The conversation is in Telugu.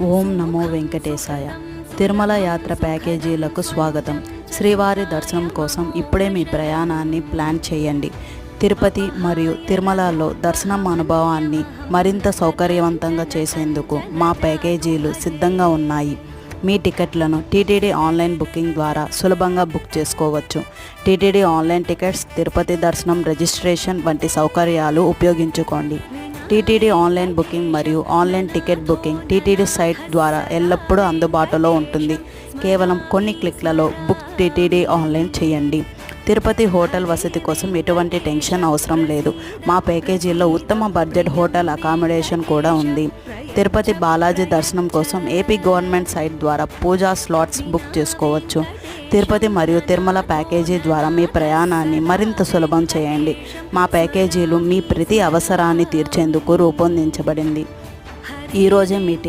ఓం నమో వెంకటేశాయ. తిరుమల యాత్ర ప్యాకేజీలకు స్వాగతం. శ్రీవారి దర్శనం కోసం ఇప్పుడే మీ ప్రయాణాన్ని ప్లాన్ చేయండి. తిరుపతి మరియు తిరుమలలో దర్శనం అనుభవాన్ని మరింత సౌకర్యవంతంగా చేసేందుకు మా ప్యాకేజీలు సిద్ధంగా ఉన్నాయి. మీ టికెట్లను టీటీడీ ఆన్లైన్ బుకింగ్ ద్వారా సులభంగా బుక్ చేసుకోవచ్చు. టీటీడీ ఆన్లైన్ టికెట్స్, తిరుపతి దర్శనం రిజిస్ట్రేషన్ వంటి సౌకర్యాలు ఉపయోగించుకోండి. టీటీడీ ఆన్లైన్ బుకింగ్ మరియు online ticket booking TTD site ద్వారా ఎల్లప్పుడూ అందుబాటులో ఉంటుంది. కేవలం కొన్ని క్లిక్లలో బుక్ టీటీడీ ఆన్లైన్ చేయండి. తిరుపతి హోటల్ వసతి కోసం ఎటువంటి టెన్షన్ అవసరం లేదు. మా ప్యాకేజీలో ఉత్తమ బడ్జెట్ హోటల్ అకామిడేషన్ కూడా ఉంది. తిరుపతి బాలాజీ దర్శనం కోసం ఏపీ గవర్నమెంట్ సైట్ ద్వారా పూజా స్లాట్స్ బుక్ చేసుకోవచ్చు. తిరుపతి మరియు తిరుమల ప్యాకేజీ ద్వారా మీ ప్రయాణాన్ని మరింత సులభం చేయండి. మా ప్యాకేజీలు మీ ప్రతి అవసరాన్ని తీర్చేందుకు రూపొందించబడింది. ఈరోజే మీ టికెట్